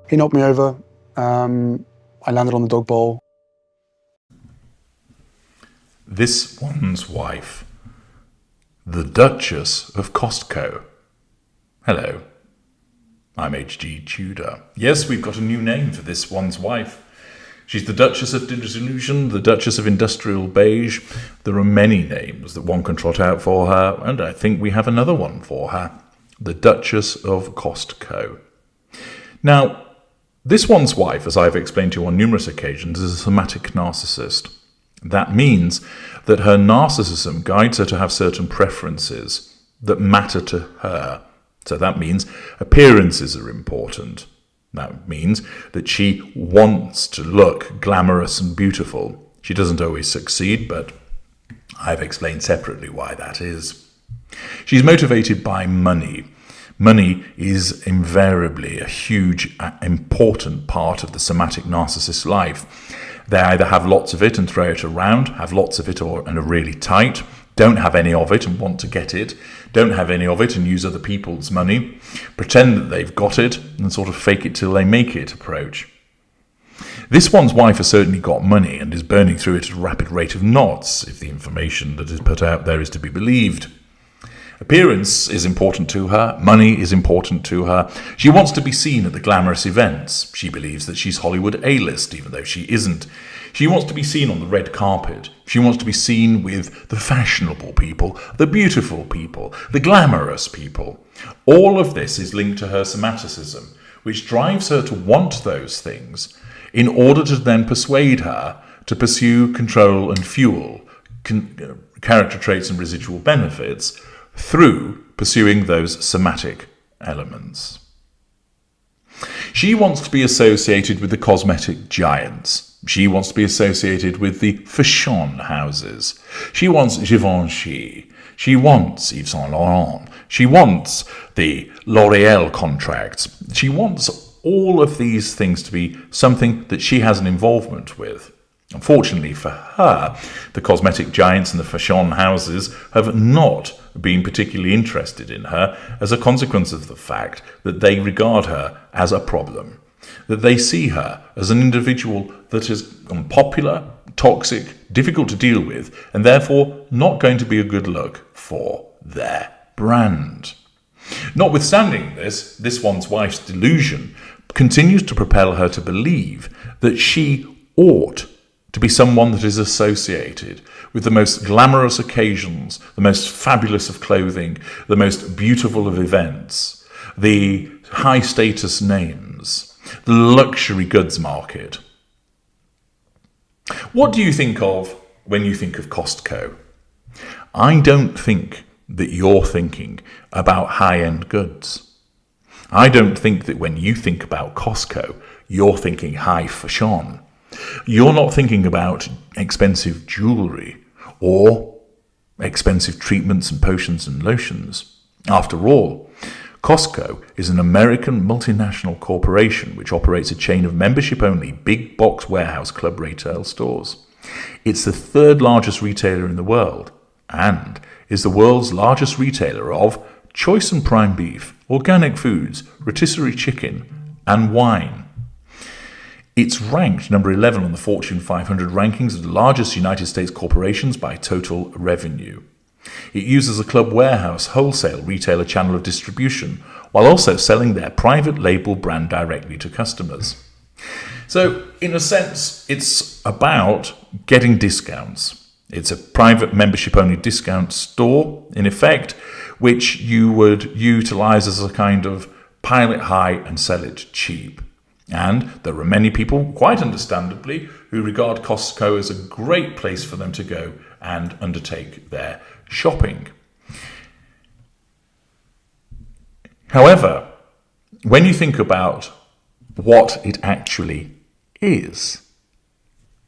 He knocked me over. I landed on the dog bowl. This one's wife, the Duchess of Costco. Hello, I'm HG Tudor. Yes, we've got a new name for this one's wife. She's the Duchess of Disillusion, the Duchess of Industrial Beige. There are many names that one can trot out for her, and I think we have another one for her. The Duchess of Costco. Now, this one's wife, as I've explained to you on numerous occasions, is a somatic narcissist. That means that her narcissism guides her to have certain preferences that matter to her. So that means appearances are important. That means that she wants to look glamorous and beautiful. She doesn't always succeed, but I've explained separately why that is. She's motivated by money. Money is invariably a huge, important part of the somatic narcissist's life. They either have lots of it and throw it around, have lots of it and are really tight, don't have any of it and want to get it, don't have any of it and use other people's money, pretend that they've got it and sort of fake it till they make it approach. This one's wife has certainly got money and is burning through it at a rapid rate of knots, if the information that is put out there is to be believed. Appearance is important to her. Money is important to her. She wants to be seen at the glamorous events. She believes that she's Hollywood A-list, even though she isn't. She wants to be seen on the red carpet. She wants to be seen with the fashionable people, the beautiful people, the glamorous people. All of this is linked to her somaticism, which drives her to want those things in order to then persuade her to pursue control and fuel, character traits and residual benefits, through pursuing those somatic elements. She wants to be associated with the cosmetic giants. She wants to be associated with the fashion houses. She wants Givenchy. She wants Yves Saint Laurent. She wants the L'Oreal contracts. She wants all of these things to be something that she has an involvement with. Unfortunately for her, the cosmetic giants and the fashion houses have not been particularly interested in her as a consequence of the fact that they regard her as a problem, that they see her as an individual that is unpopular, toxic, difficult to deal with, and therefore not going to be a good look for their brand. Notwithstanding this one's wife's delusion continues to propel her to believe that she ought to be someone that is associated with the most glamorous occasions, the most fabulous of clothing, the most beautiful of events, the high status names, the luxury goods market. What do you think of when you think of Costco? I don't think that you're thinking about high-end goods. I don't think that when you think about Costco, you're thinking high fashion. You're not thinking about expensive jewellery or expensive treatments and potions and lotions. After all, Costco is an American multinational corporation which operates a chain of membership-only big box warehouse club retail stores. It's the third largest retailer in the world and is the world's largest retailer of choice and prime beef, organic foods, rotisserie chicken, and wine. It's ranked number 11 on the Fortune 500 rankings of the largest United States corporations by total revenue. It uses a club warehouse wholesale retailer channel of distribution, while also selling their private label brand directly to customers. So, in a sense, it's about getting discounts. It's a private membership-only discount store, in effect, which you would utilize as a kind of pile it high and sell it cheap. And there are many people, quite understandably, who regard Costco as a great place for them to go and undertake their shopping. However, when you think about what it actually is,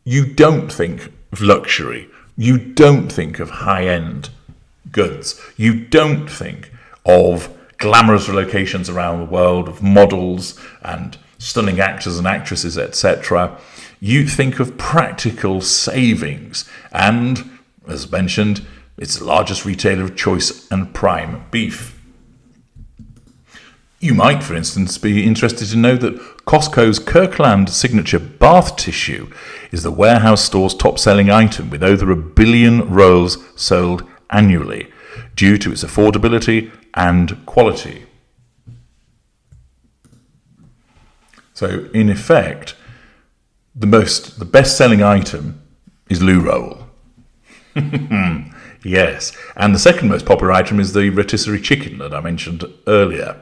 you don't think of luxury. You don't think of high-end goods. You don't think of glamorous locations around the world, of models and stunning actors and actresses, etc. You think of practical savings and, as mentioned, it's the largest retailer of choice and prime beef. You might, for instance, be interested to know that Costco's Kirkland signature bath tissue is the warehouse store's top-selling item, with over 1 billion rolls sold annually, due to its affordability and quality. So, in effect, the best-selling item is loo roll. Yes, and the second most popular item is the rotisserie chicken that I mentioned earlier.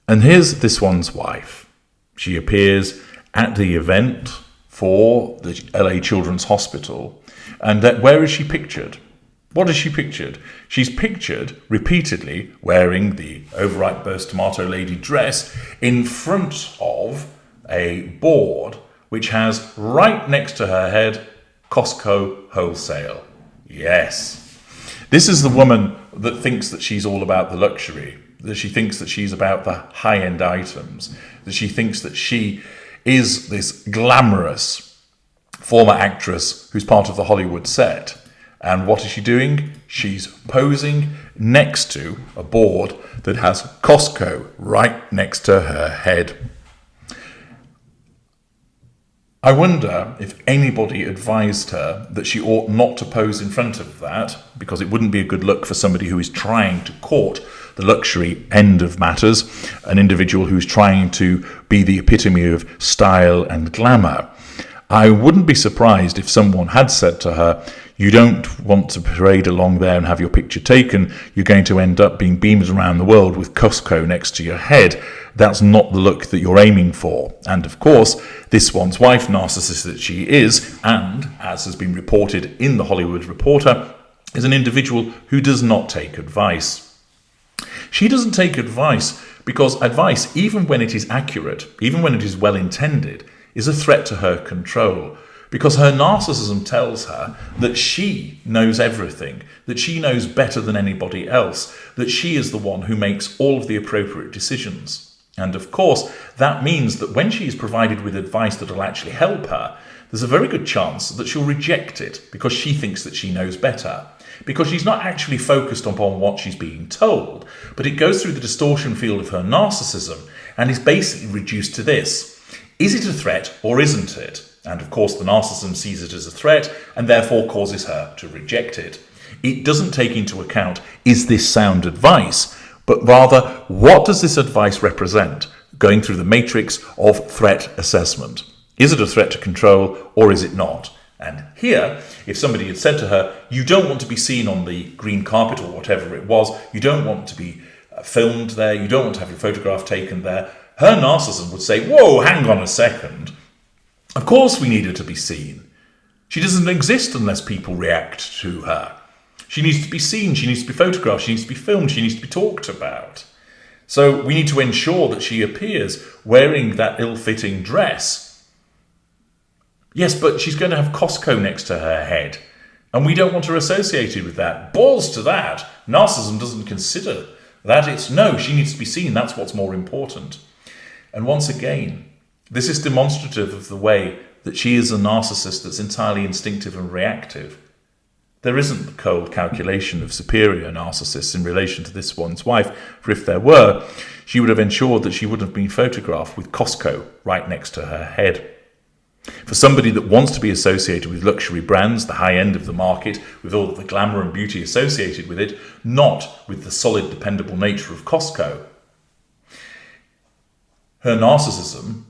And here's this one's wife. She appears at the event for the LA Children's Hospital. And where is she pictured? What is she pictured? She's pictured repeatedly wearing the overripe burst tomato lady dress in front of a board which has right next to her head, Costco Wholesale. Yes. This is the woman that thinks that she's all about the luxury, that she thinks that she's about the high-end items, that she thinks that she is this glamorous former actress who's part of the Hollywood set. And what is she doing? She's posing next to a board that has Costco right next to her head. I wonder if anybody advised her that she ought not to pose in front of that, because it wouldn't be a good look for somebody who is trying to court the luxury end of matters, an individual who's trying to be the epitome of style and glamour. I wouldn't be surprised if someone had said to her, you don't want to parade along there and have your picture taken, you're going to end up being beamed around the world with Costco next to your head. That's not the look that you're aiming for. And of course, this one's wife, narcissist that she is, and as has been reported in the Hollywood Reporter, is an individual who does not take advice. She doesn't take advice because advice, even when it is accurate, even when it is well intended, is a threat to her control. Because her narcissism tells her that she knows everything, that she knows better than anybody else, that she is the one who makes all of the appropriate decisions. And of course, that means that when she is provided with advice that will actually help her, there's a very good chance that she'll reject it because she thinks that she knows better. Because she's not actually focused upon what she's being told, but it goes through the distortion field of her narcissism and is basically reduced to this. Is it a threat or isn't it? And of course, the narcissism sees it as a threat and therefore causes her to reject it. It doesn't take into account, is this sound advice? But rather, what does this advice represent? Going through the matrix of threat assessment. Is it a threat to control or is it not? And here, if somebody had said to her, you don't want to be seen on the green carpet or whatever it was, you don't want to be filmed there, you don't want to have your photograph taken there, her narcissism would say, whoa, hang on a second. Of course we need her to be seen. She doesn't exist unless people react to her. She needs to be seen, she needs to be photographed, she needs to be filmed, she needs to be talked about. So we need to ensure that she appears wearing that ill-fitting dress. Yes, but she's going to have Costco next to her head, and we don't want her associated with that. Balls to that. Narcissism doesn't consider that. It's no, she needs to be seen. That's what's more important. And once again, this is demonstrative of the way that she is a narcissist that's entirely instinctive and reactive. There isn't the cold calculation of superior narcissists in relation to this one's wife, for if there were, she would have ensured that she would have been photographed with Costco right next to her head. For somebody that wants to be associated with luxury brands, the high end of the market, with all of the glamour and beauty associated with it, not with the solid, dependable nature of Costco. Her narcissism,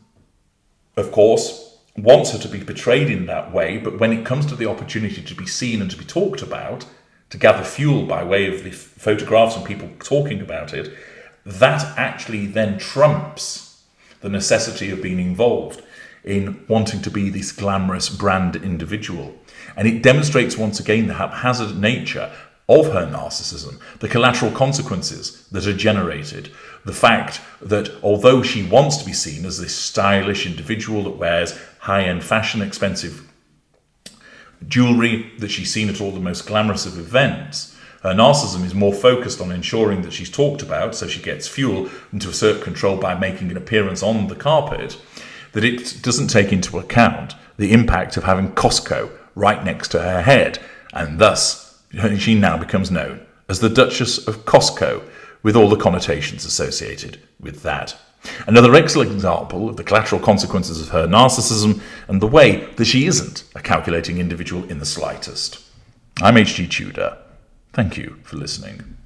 of course, wants her to be portrayed in that way, but when it comes to the opportunity to be seen and to be talked about, to gather fuel by way of the photographs and people talking about it, that actually then trumps the necessity of being involved in wanting to be this glamorous brand individual. And it demonstrates once again the haphazard nature of her narcissism, the collateral consequences that are generated, the fact that although she wants to be seen as this stylish individual that wears high-end fashion, expensive jewellery, that she's seen at all the most glamorous of events, her narcissism is more focused on ensuring that she's talked about, so she gets fuel and to assert control by making an appearance on the carpet, that it doesn't take into account the impact of having Costco right next to her head, and thus she now becomes known as the Duchess of Costco, with all the connotations associated with that. Another excellent example of the collateral consequences of her narcissism and the way that she isn't a calculating individual in the slightest. I'm H.G. Tudor. Thank you for listening.